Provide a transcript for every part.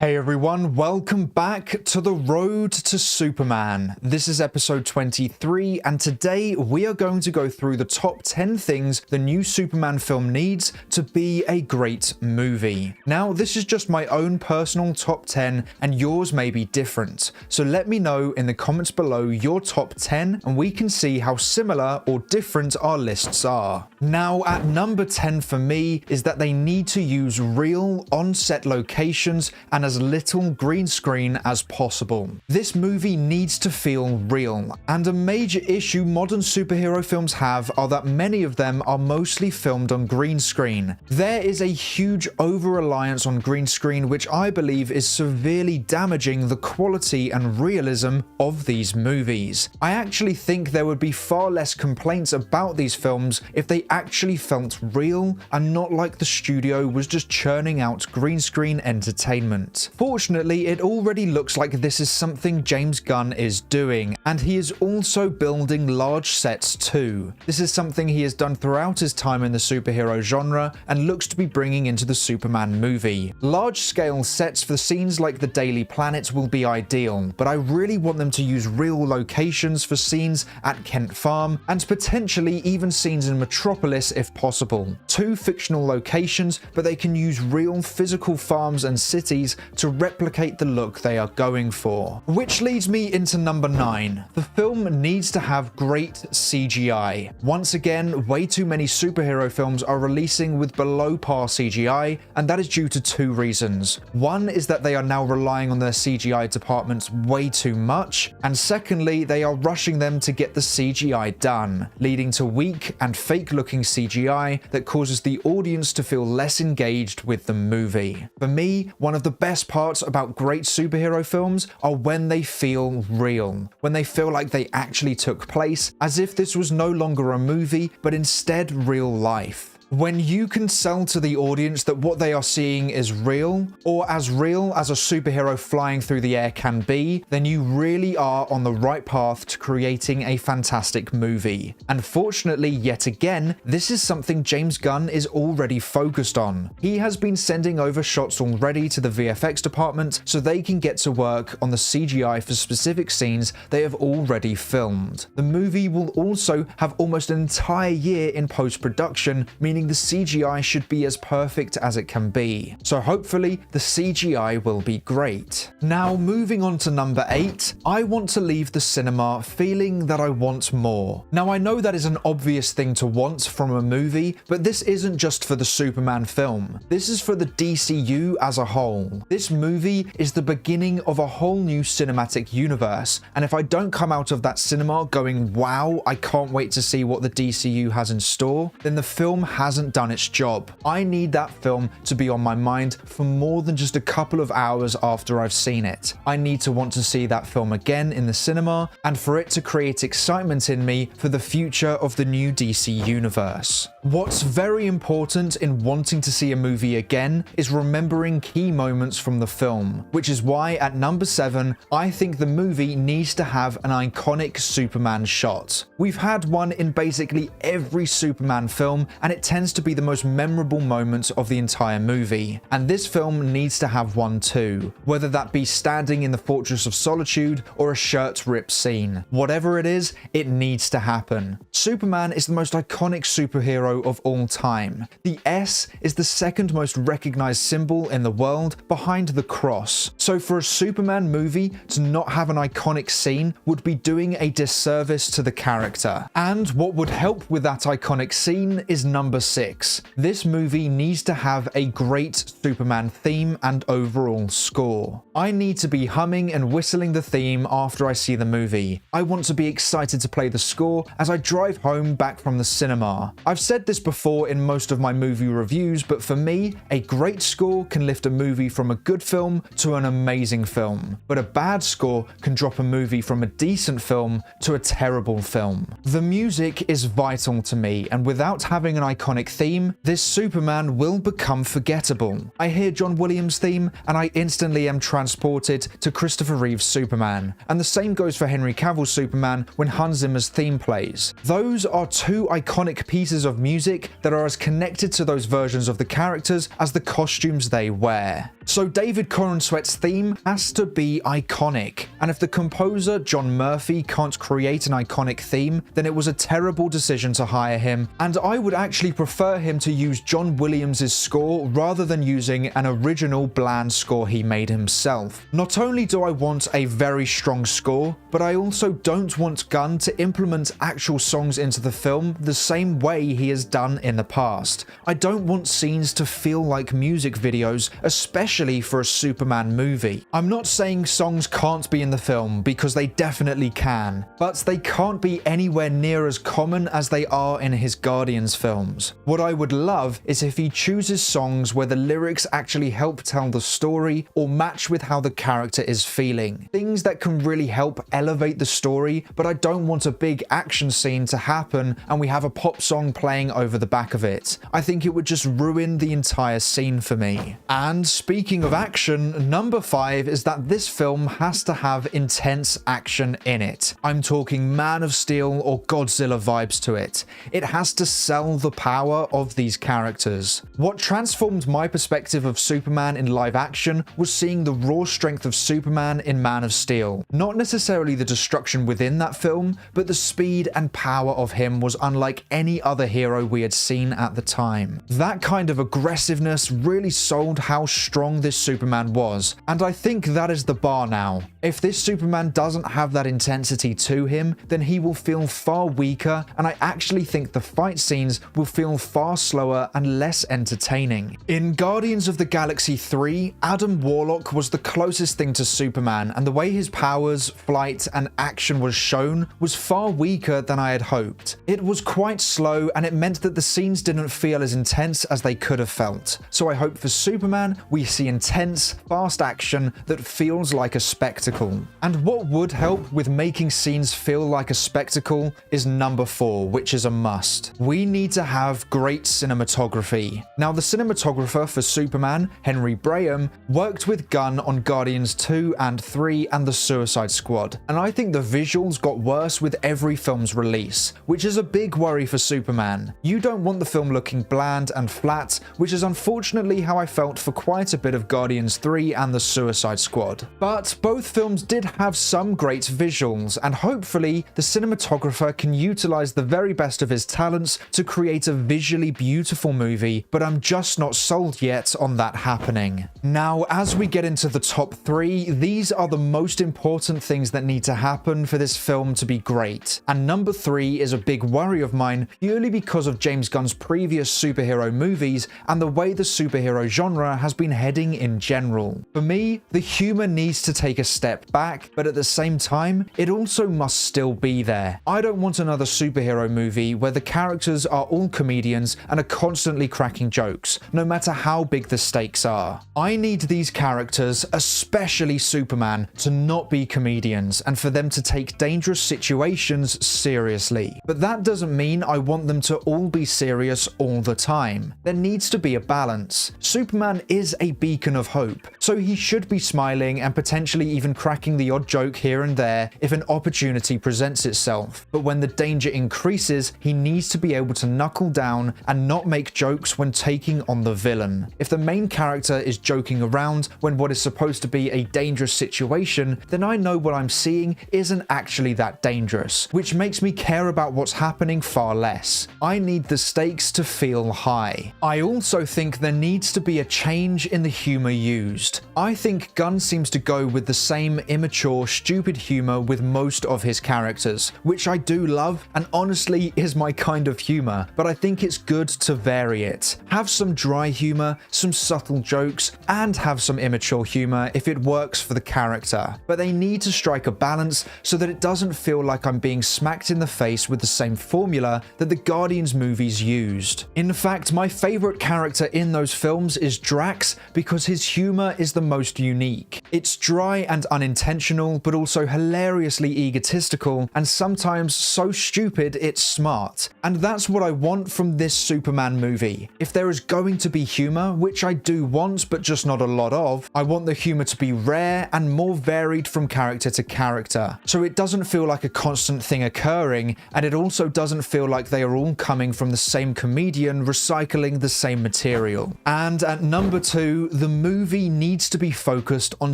Hey everyone, welcome back to the road to Superman. This is episode 23, and today we are going to go through the top 10 things the new Superman film needs to be a great movie. Now, this is just my own personal top 10, and yours may be different. So let me know in the comments below your top 10, and we can see how similar or different our lists are. Now, at number 10 for me is that they need to use real on-set locations and as little green screen as possible. This movie needs to feel real, and a major issue modern superhero films have are that many of them are mostly filmed on green screen. There is a huge over-reliance on green screen which I believe is severely damaging the quality and realism of these movies. I actually think there would be far less complaints about these films if they actually felt real and not like the studio was just churning out green screen entertainment. Fortunately, it already looks like this is something James Gunn is doing, and he is also building large sets too. This is something he has done throughout his time in the superhero genre and looks to be bringing into the Superman movie. Large-scale sets for scenes like the Daily Planet will be ideal, but I really want them to use real locations for scenes at Kent Farm and potentially even scenes in Metropolis if possible. Two fictional locations, but they can use real physical farms and cities to replicate the look they are going for. Which leads me into number 9. The film needs to have great CGI. Once again, way too many superhero films are releasing with below par CGI, and that is due to two reasons. One is that they are now relying on their CGI departments way too much, and secondly, they are rushing them to get the CGI done, leading to weak and fake-looking CGI that causes the audience to feel less engaged with the movie. For me, one of the best parts about great superhero films are when they feel real, when they feel like they actually took place, as if this was no longer a movie, but instead real life. When you can sell to the audience that what they are seeing is real, or as real as a superhero flying through the air can be, then you really are on the right path to creating a fantastic movie. And fortunately, yet again, this is something James Gunn is already focused on. He has been sending over shots already to the VFX department so they can get to work on the CGI for specific scenes they have already filmed. The movie will also have almost an entire year in post-production, meaning the CGI should be as perfect as it can be. So hopefully the CGI will be great. Now moving on to number 8, I want to leave the cinema feeling that I want more. Now I know that is an obvious thing to want from a movie, but this isn't just for the Superman film. This is for the DCU as a whole. This movie is the beginning of a whole new cinematic universe, and if I don't come out of that cinema going, wow, I can't wait to see what the DCU has in store, then the film hasn't done its job. I need that film to be on my mind for more than just a couple of hours after I've seen it. I need to want to see that film again in the cinema, and for it to create excitement in me for the future of the new DC universe. What's very important in wanting to see a movie again is remembering key moments from the film, which is why at number 7, I think the movie needs to have an iconic Superman shot. We've had one in basically every Superman film, and it tends to be the most memorable moment of the entire movie, and this film needs to have one too, whether that be standing in the Fortress of Solitude or a shirt rip scene. Whatever it is, it needs to happen. Superman is the most iconic superhero of all time. The S is the second most recognized symbol in the world behind the cross, so for a Superman movie to not have an iconic scene would be doing a disservice to the character. And what would help with that iconic scene is number 6. This movie needs to have a great Superman theme and overall score. I need to be humming and whistling the theme after I see the movie. I want to be excited to play the score as I drive home back from the cinema. I've said this before in most of my movie reviews, but for me, a great score can lift a movie from a good film to an amazing film, but a bad score can drop a movie from a decent film to a terrible film. The music is vital to me, and without having an iconic iconic theme, this Superman will become forgettable. I hear John Williams' theme, and I instantly am transported to Christopher Reeve's Superman. And the same goes for Henry Cavill's Superman when Hans Zimmer's theme plays. Those are two iconic pieces of music that are as connected to those versions of the characters as the costumes they wear. So David Corenswet's theme has to be iconic, and if the composer John Murphy can't create an iconic theme, then it was a terrible decision to hire him, and I would actually prefer him to use John Williams' score rather than using an original bland score he made himself. Not only do I want a very strong score, but I also don't want Gunn to implement actual songs into the film the same way he has done in the past. I don't want scenes to feel like music videos, especially for a Superman movie. I'm not saying songs can't be in the film, because they definitely can, but they can't be anywhere near as common as they are in his Guardians films. What I would love is if he chooses songs where the lyrics actually help tell the story or match with how the character is feeling. Things that can really help elevate the story, but I don't want a big action scene to happen and we have a pop song playing over the back of it. I think it would just ruin the entire scene for me. And speaking of action, number 5 is that this film has to have intense action in it. I'm talking Man of Steel or Godzilla vibes to it. It has to sell the power of these characters. What transformed my perspective of Superman in live action was seeing the raw strength of Superman in Man of Steel. Not necessarily the destruction within that film, but the speed and power of him was unlike any other hero we had seen at the time. That kind of aggressiveness really sold how strong this Superman was, and I think that is the bar now. If this Superman doesn't have that intensity to him, then he will feel far weaker, and I actually think the fight scenes will feel far slower and less entertaining. In Guardians of the Galaxy 3, Adam Warlock was the closest thing to Superman, and the way his powers, flight, and action was shown was far weaker than I had hoped. It was quite slow, and it meant that the scenes didn't feel as intense as they could have felt. So I hope for Superman, we see intense, fast action that feels like a spectacle. And what would help with making scenes feel like a spectacle is number 4, which is a must. We need to have great cinematography. Now, the cinematographer for Superman, Henry Braham, worked with Gunn on Guardians 2 and 3 and the Suicide Squad, and I think the visuals got worse with every film's release, which is a big worry for Superman. You don't want the film looking bland and flat, which is unfortunately how I felt for quite a bit of Guardians 3 and the Suicide Squad. But both films did have some great visuals, and hopefully the cinematographer can utilize the very best of his talents to create a visually beautiful movie, but I'm just not sold yet on that happening. Now, as we get into the top 3, these are the most important things that need to happen for this film to be great. And number 3 is a big worry of mine purely because of James Gunn's previous superhero movies and the way the superhero genre has been heading in general. For me, the humor needs to take a step back, but at the same time, it also must still be there. I don't want another superhero movie where the characters are all comedians and are constantly cracking jokes, no matter how big the stakes are. I need these characters, especially Superman, to not be comedians and for them to take dangerous situations seriously. But that doesn't mean I want them to all be serious all the time. There needs to be a balance. Superman is a beacon of hope, so he should be smiling and potentially even cracking the odd joke here and there if an opportunity presents itself. But when the danger increases, he needs to be able to knuckle down and not make jokes when taking on the villain. If the main character is joking around when what is supposed to be a dangerous situation, then I know what I'm seeing isn't actually that dangerous, which makes me care about what's happening far less. I need the stakes to feel high. I also think there needs to be a change in the humor used. I think Gunn seems to go with the same immature, stupid humor with most of his characters, which I do love and honestly is my kind of humor, but I think it's good to vary it. Have some dry humor, some subtle jokes, and have some immature humor if it works for the character. But they need to strike a balance so that it doesn't feel like I'm being smacked in the face with the same formula that the Guardians movies used. In fact, my favorite character in those films is Drax because his humor is the most unique. It's dry and unintentional, but also hilariously egotistical, and sometimes so stupid it's smart. And that's what I want from this Superman movie. If there is going to be humor, which I do want, but just not a lot of, I want the humor to be rare and more varied from character to character. So it doesn't feel like a constant thing occurring, and it also doesn't feel like they are all coming from the same comedian recycling the same material. And at number 2, the movie needs to be focused on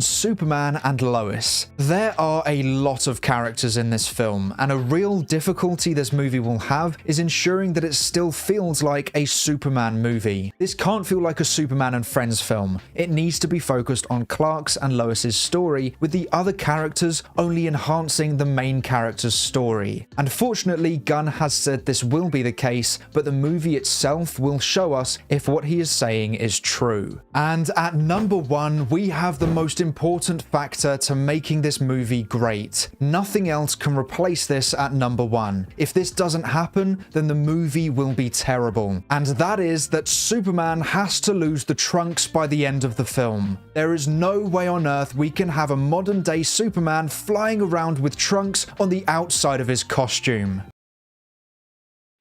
Superman and Lois. There are a lot of characters in this film, and a real difficulty this movie will have is ensuring that it still feels like a Superman movie. This can't feel like a Superman and Friends film. It needs to be focused on Clark's and Lois's story, with the other characters only enhancing the main character's story. Unfortunately, Gunn has said this will be the case, but the movie itself will show us if what he is saying is true. And at number 1, we have the most important factor to making this movie great. Nothing else can replace this at number 1. If this doesn't happen, then the movie will be terrible. And that is that Superman has to lose the trunks by the end of the film. There is no way on earth we can have a modern day Superman flying around with trunks on the outside of his costume.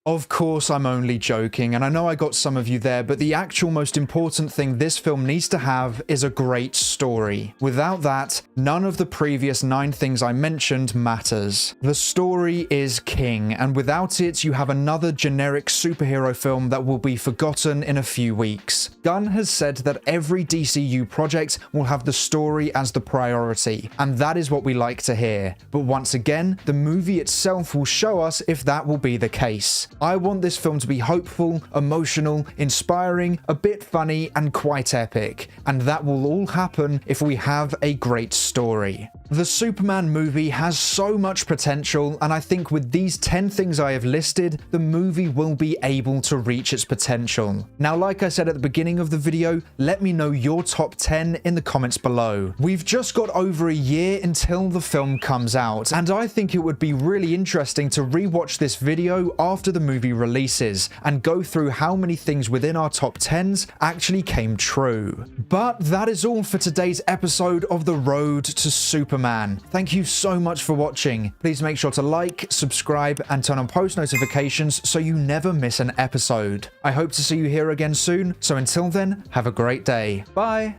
Of course, I'm only joking, and I know I got some of you there, but the actual most important thing this film needs to have is a great story. Without that, none of the previous 9 things I mentioned matters. The story is king, and without it, you have another generic superhero film that will be forgotten in a few weeks. Gunn has said that every DCU project will have the story as the priority, and that is what we like to hear. But once again, the movie itself will show us if that will be the case. I want this film to be hopeful, emotional, inspiring, a bit funny, and quite epic. And that will all happen if we have a great story. The Superman movie has so much potential, and I think with these 10 things I have listed, the movie will be able to reach its potential. Now, like I said at the beginning of the video, let me know your top 10 in the comments below. We've just got over a year until the film comes out, and I think it would be really interesting to rewatch this video after the movie releases and go through how many things within our top 10s actually came true. But that is all for today's episode of The Road to Superman. Thank you so much for watching. Please make sure to like, subscribe, and turn on post notifications so you never miss an episode. I hope to see you here again soon, so until then, have a great day. Bye!